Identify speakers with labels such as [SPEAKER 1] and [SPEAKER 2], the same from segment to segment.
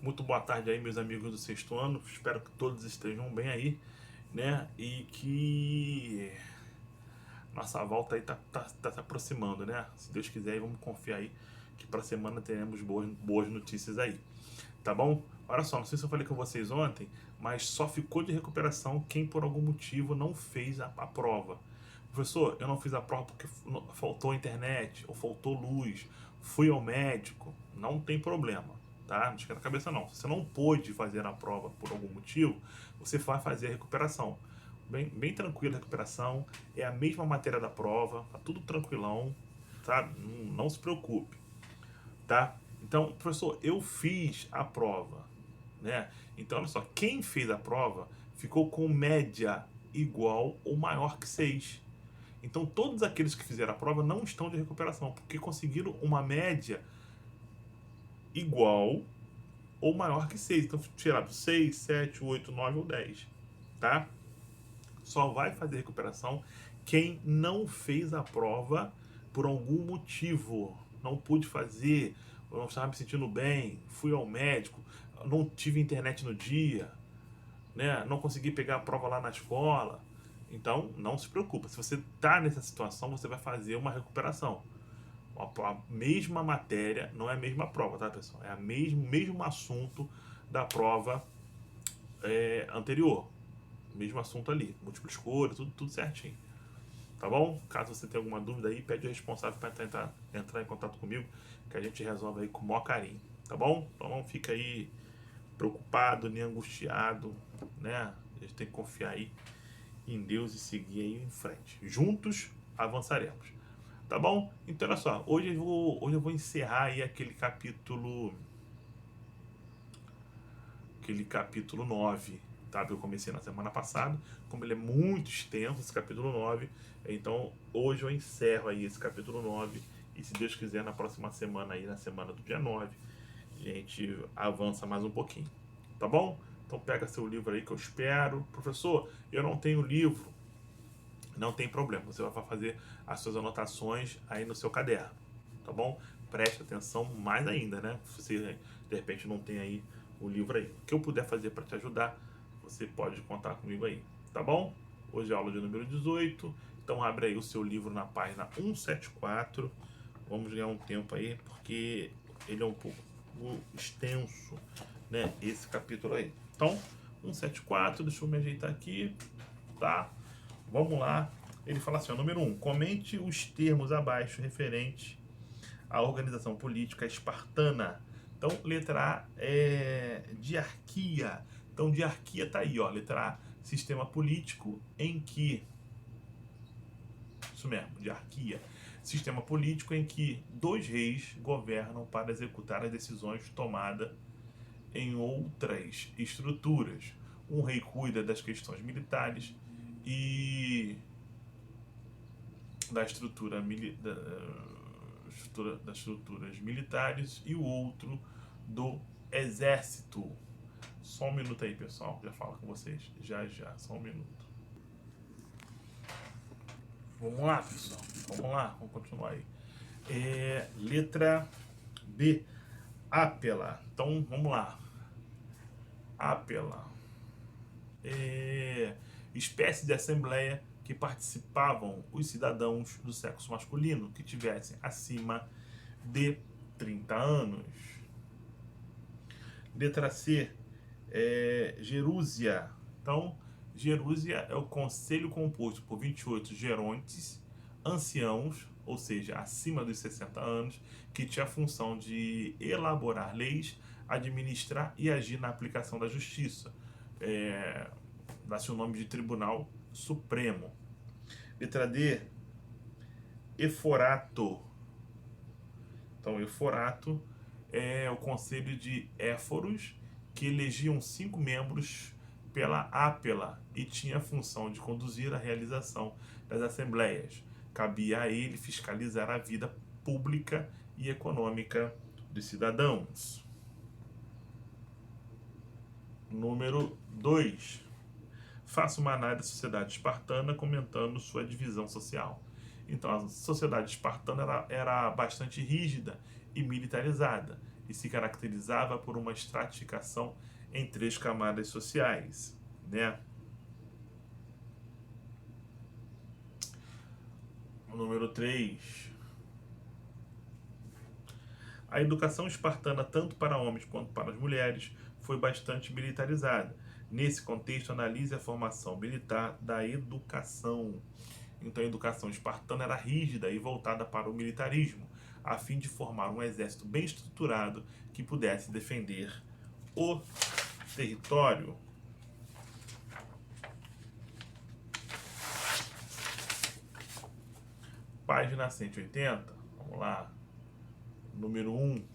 [SPEAKER 1] Muito boa tarde aí, meus amigos do sexto ano. Espero que todos estejam bem aí, né? E que nossa volta aí tá se aproximando, né? Se Deus quiser, aí vamos confiar aí que para semana teremos boas notícias aí, tá bom? Olha só, não sei se eu falei com vocês ontem, mas só ficou de recuperação quem por algum motivo não fez a prova. Professor, eu não fiz a prova porque faltou internet ou faltou luz, fui ao médico, não tem problema, tá? Não esquenta a cabeça não. Se você não pôde fazer a prova por algum motivo, você vai fazer a recuperação. Bem tranquila a recuperação, é a mesma matéria da prova, tá tudo tranquilão, tá? Não se preocupe, tá? Então, professor, eu fiz a prova, né? Então, olha só, quem fez a prova ficou com média igual ou maior que 6. Então, todos aqueles que fizeram a prova não estão de recuperação, porque conseguiram uma média igual ou maior que 6. Então, tiraram 6, 7, 8, 9 ou 10, tá? Só vai fazer recuperação quem não fez a prova por algum motivo. Não pude fazer, eu não estava me sentindo bem, fui ao médico, não tive internet no dia, né? Não consegui pegar a prova lá na escola. Então, não se preocupa. Se você está nessa situação, você vai fazer uma recuperação. A mesma matéria, não é a mesma prova, tá, pessoal? É o mesmo assunto da prova anterior. Mesmo assunto ali. Múltipla escolha, tudo certinho. Tá bom? Caso você tenha alguma dúvida aí, pede o responsável para tentar entrar em contato comigo, que a gente resolve aí com o maior carinho. Tá bom? Então não fica aí preocupado, nem angustiado, né? A gente tem que confiar aí em Deus e seguir aí em frente. Juntos avançaremos. Tá bom? Então olha só, hoje eu vou encerrar aí aquele capítulo 9, tá? Que eu comecei na semana passada. Como ele é muito extenso, esse capítulo 9, então hoje eu encerro aí esse capítulo 9 e se Deus quiser na próxima semana aí, na semana do dia 9, a gente avança mais um pouquinho. Tá bom? Então pega seu livro aí que eu espero. Professor, eu não tenho livro. Não tem problema, você vai fazer as suas anotações aí no seu caderno, tá bom? Preste atenção mais ainda, né? Se você de repente não tem aí o livro aí. O que eu puder fazer para te ajudar, você pode contar comigo aí, tá bom? Hoje é a aula de número 18, então abre aí o seu livro na página 174. Vamos ganhar um tempo aí, porque ele é um pouco extenso, né? Esse capítulo aí. Então, 174, deixa eu me ajeitar aqui, tá? Vamos lá. Ele fala assim, ó, número 1, comente os termos abaixo referente à organização política espartana. Então, letra A é diarquia. Então, diarquia tá aí, ó, letra A, sistema político em que, isso mesmo, diarquia, sistema político em que 2 reis governam para executar as decisões tomadas em outras estruturas. Um rei cuida das questões militares e das estruturas militares e o outro do exército. Só um minuto aí, pessoal, já falo com vocês. Já, só um minuto. Vamos lá, pessoal. Vamos lá, vamos continuar aí. Letra B, apela. Então, vamos lá. Apela. Espécie de assembleia que participavam os cidadãos do sexo masculino que tivessem acima de 30 anos. Letra C, gerúsia. Então, gerúsia é o conselho composto por 28 gerontes, anciãos, ou seja, acima dos 60 anos, que tinha a função de elaborar leis, administrar e agir na aplicação da justiça. Dá-se o nome de Tribunal Supremo. Letra D, eforato. Então, eforato é o conselho de éforos que elegiam 5 membros pela ápela e tinha a função de conduzir a realização das assembleias. Cabia a ele fiscalizar a vida pública e econômica dos cidadãos. Número 2. Faça uma análise da sociedade espartana comentando sua divisão social. Então, a sociedade espartana era bastante rígida e militarizada. e se caracterizava por uma estratificação em 3 camadas sociais, né? O número 3. A educação espartana, tanto para homens quanto para as mulheres, foi bastante militarizada. Nesse contexto, analise a formação militar da educação. Então, a educação espartana era rígida e voltada para o militarismo, a fim de formar um exército bem estruturado que pudesse defender o território. Página 180, vamos lá. Número 1,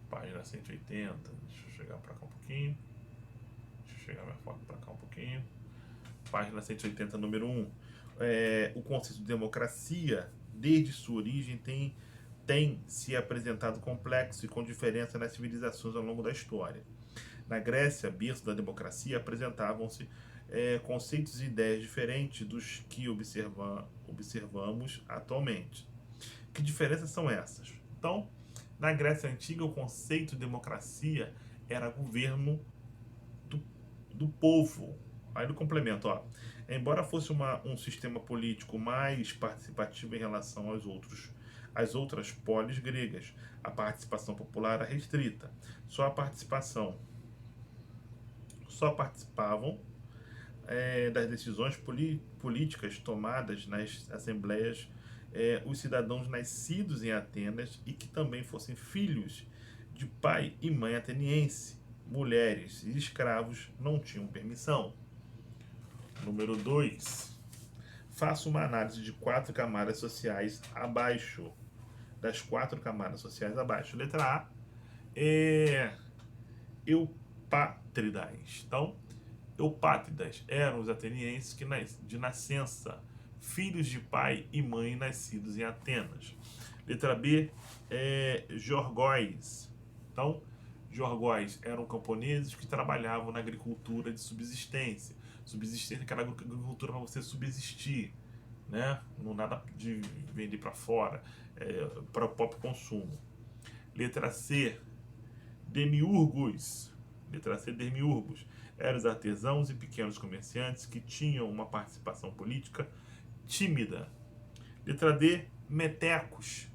[SPEAKER 1] página 180. Deixa eu chegar para cá um pouquinho. Deixa eu chegar minha foto para cá um pouquinho. Página 180, número 1. O conceito de democracia, desde sua origem, tem se apresentado complexo e com diferença nas civilizações ao longo da história. Na Grécia, berço da democracia, apresentavam-se conceitos e ideias diferentes dos que observamos atualmente. Que diferenças são essas? Então, na Grécia Antiga, o conceito de democracia era governo do povo. Aí no complemento, ó. Embora fosse um sistema político mais participativo em relação às outras polis gregas, a participação popular era restrita. Só participavam das decisões políticas tomadas nas assembleias os cidadãos nascidos em Atenas e que também fossem filhos de pai e mãe ateniense. Mulheres e escravos não tinham permissão. Número 2. Faça uma análise de 4 camadas sociais abaixo. Das 4 camadas sociais abaixo. Letra A. Eupátridas. Então, eupátridas eram os atenienses que de nascença, filhos de pai e mãe nascidos em Atenas. Letra B. Jorgóis. Então, jorgóis eram camponeses que trabalhavam na agricultura de subsistência. Subsistência é aquela agricultura para você subsistir, né? Não nada de vender para fora, para o próprio consumo. Letra C. Demiurgos. Letra C. Demiurgos. Eram os artesãos e pequenos comerciantes que tinham uma participação política tímida. Letra D. Metecos.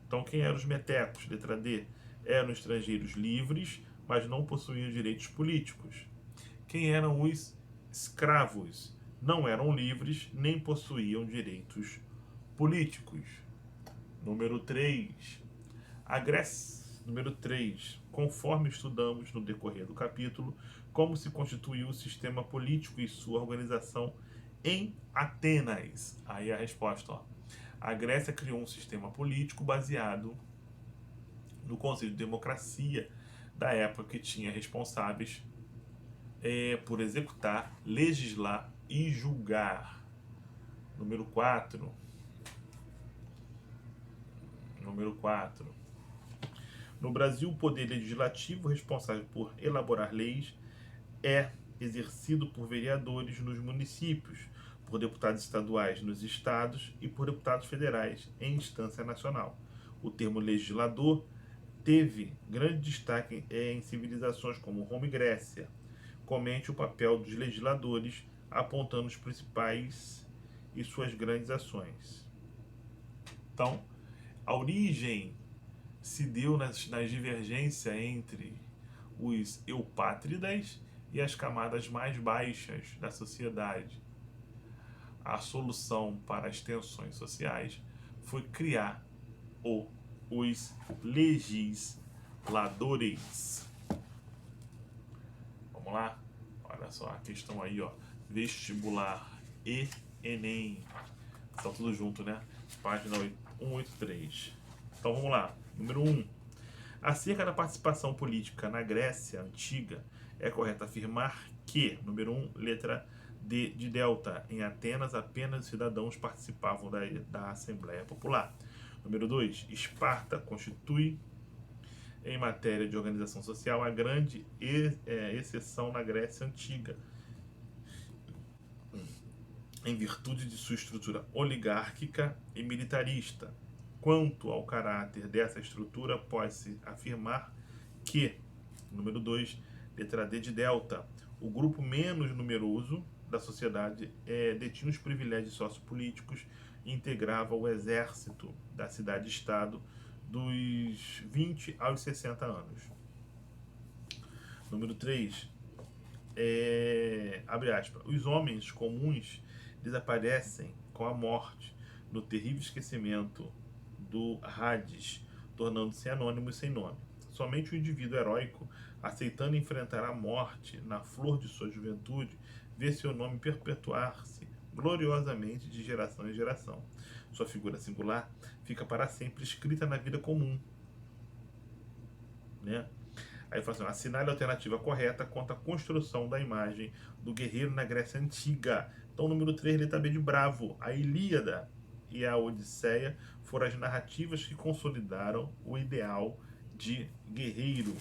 [SPEAKER 1] Então, quem eram os metecos? Letra D. Eram estrangeiros livres, mas não possuíam direitos políticos. Quem eram os escravos? Não eram livres, nem possuíam direitos políticos. Número 3. A Grécia. Número 3. Conforme estudamos no decorrer do capítulo, como se constituiu o sistema político e sua organização em Atenas. Aí a resposta, ó. A Grécia criou um sistema político baseado no conceito de democracia da época, que tinha responsáveis por executar, legislar e julgar. Número 4. Número 4. No Brasil, o poder legislativo, responsável por elaborar leis, é exercido por vereadores nos municípios, por deputados estaduais nos estados e por deputados federais em instância nacional. O termo legislador teve grande destaque em civilizações como Roma e Grécia. Comente o papel dos legisladores, apontando os principais e suas grandes ações. Então, a origem se deu nas divergências entre os eupátridas e as camadas mais baixas da sociedade. A solução para as tensões sociais foi criar os legisladores. Vamos lá? Olha só a questão aí, ó. Vestibular e Enem. Está tudo junto, né? Página 183. Então vamos lá. Número 1. Acerca da participação política na Grécia Antiga, é correto afirmar que, número 1, letra D de delta, em Atenas apenas os cidadãos participavam da Assembleia Popular. Número 2, Esparta constitui, em matéria de organização social, a grande exceção na Grécia Antiga, em virtude de sua estrutura oligárquica e militarista. Quanto ao caráter dessa estrutura, pode-se afirmar que, número 2, letra D de delta, o grupo menos numeroso da sociedade detinha os privilégios sociopolíticos e integrava o exército da cidade-estado dos 20 aos 60 anos. Número 3, abre aspas, os homens comuns desaparecem com a morte no terrível esquecimento do Hades, tornando-se anônimos sem nome. Somente o indivíduo heróico, aceitando enfrentar a morte na flor de sua juventude, vê seu nome perpetuar-se gloriosamente de geração em geração. Sua figura singular fica para sempre escrita na vida comum. Né? Aí fala assim, assinale a alternativa correta quanto à construção da imagem do guerreiro na Grécia Antiga. Então, número 3, letra B de Bravo. A Ilíada e a Odisseia foram as narrativas que consolidaram o ideal de guerreiro.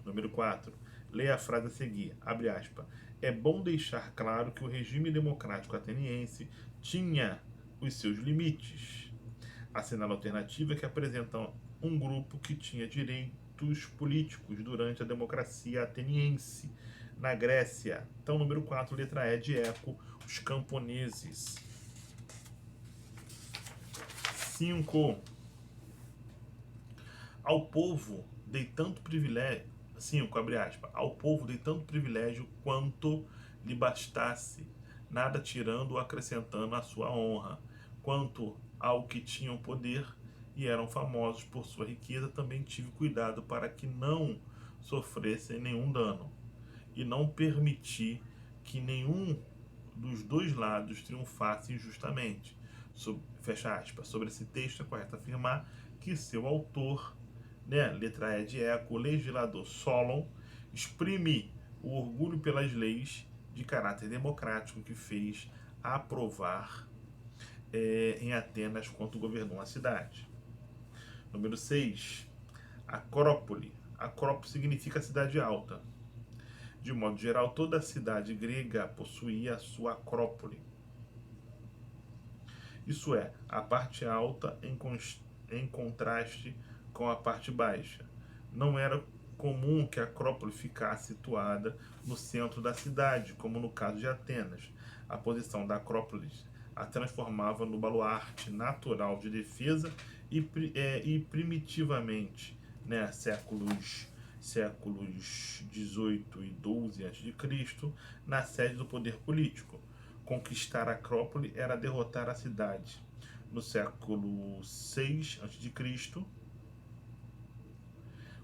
[SPEAKER 1] Número 4, leia a frase a seguir, abre aspas. É bom deixar claro que o regime democrático ateniense tinha os seus limites. Assinale a alternativa que apresenta um grupo que tinha direitos políticos durante a democracia ateniense na Grécia. Então, número 4, letra E de Eco, os camponeses. 5. Ao povo dei tanto privilégio, 5, abre aspas, ao povo dei tanto privilégio quanto lhe bastasse, nada tirando ou acrescentando à sua honra. Quanto ao que tinham poder e eram famosos por sua riqueza, também tive cuidado para que não sofressem nenhum dano, e não permiti que nenhum dos dois lados triunfasse injustamente. Fecha aspas. Sobre esse texto é correto afirmar que seu autor, né, letra E de Eco, o legislador Solon, exprime o orgulho pelas leis de caráter democrático que fez aprovar em Atenas quando governou a cidade. Número 6, Acrópole. Acrópole significa cidade alta. De modo geral, toda a cidade grega possuía a sua acrópole. Isso é, a parte alta em contraste com a parte baixa. Não era comum que a acrópole ficasse situada no centro da cidade, como no caso de Atenas. A posição da acrópole a transformava no baluarte natural de defesa e primitivamente, né, séculos 18 e 12 a.C., na sede do poder político. Conquistar a Acrópole era derrotar a cidade. No século 6 a.C.,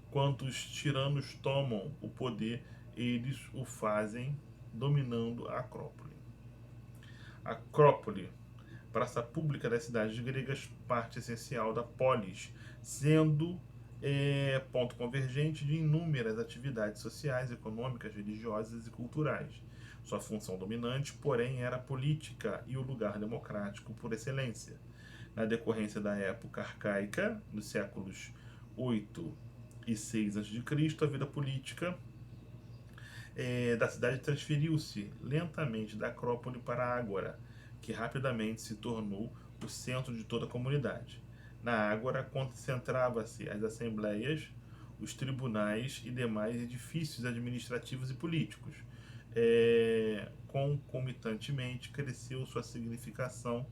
[SPEAKER 1] quando os tiranos tomam o poder, eles o fazem dominando a Acrópole. Acrópole, praça pública das cidades gregas, parte essencial da polis, sendo ponto convergente de inúmeras atividades sociais, econômicas, religiosas e culturais. Sua função dominante, porém, era a política e o lugar democrático por excelência. Na decorrência da época arcaica, nos séculos 8 e 6 a.C., a vida política da cidade transferiu-se lentamente da Acrópole para a Ágora, que rapidamente se tornou o centro de toda a comunidade. Na Ágora concentrava-se as assembleias, os tribunais e demais edifícios administrativos e políticos. Concomitantemente, cresceu sua significação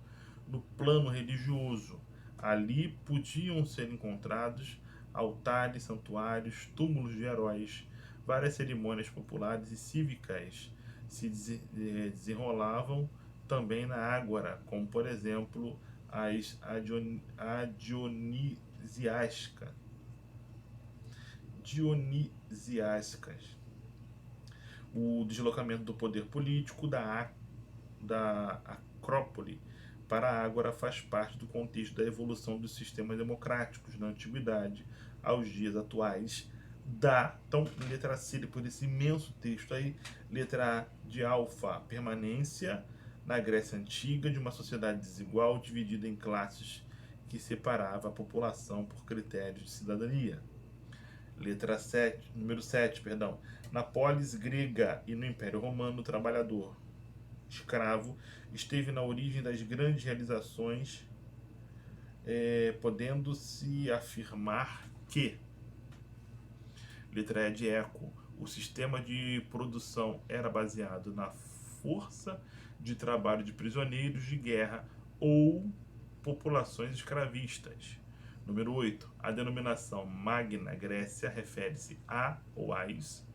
[SPEAKER 1] no plano religioso. Ali podiam ser encontrados altares, santuários, túmulos de heróis. Várias cerimônias populares e cívicas se desenrolavam também na Ágora, como, por exemplo, as dionisiásicas. O deslocamento do poder político da Acrópole para a Ágora faz parte do contexto da evolução dos sistemas democráticos na antiguidade aos dias atuais. Então, letra C, depois desse imenso texto aí, letra A de alfa, permanência na Grécia Antiga de uma sociedade desigual dividida em classes que separava a população por critérios de cidadania. Letra 7, número 7, perdão. Na polis grega e no Império Romano, o trabalhador escravo esteve na origem das grandes realizações podendo-se afirmar que, letra E de eco, o sistema de produção era baseado na força de trabalho de prisioneiros de guerra ou populações escravistas. Número 8. A denominação Magna Grécia refere-se a ou às.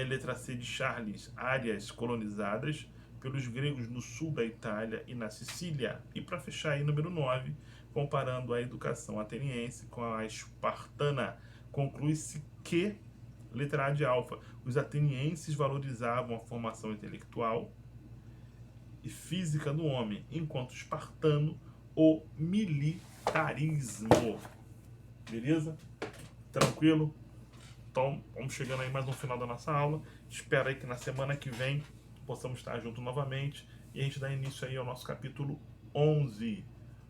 [SPEAKER 1] Letra C de Charles, áreas colonizadas pelos gregos no sul da Itália e na Sicília. E para fechar aí, número 9, comparando a educação ateniense com a espartana, conclui-se que, letra A de alfa, os atenienses valorizavam a formação intelectual e física do homem, enquanto o espartano o militarismo. Beleza? Tranquilo? Então, vamos chegando aí mais no final da nossa aula. Espero aí que na semana que vem possamos estar juntos novamente e a gente dá início aí ao nosso capítulo 11.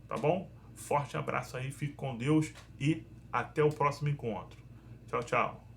[SPEAKER 1] Tá bom? Forte abraço aí, fique com Deus e até o próximo encontro. Tchau, tchau.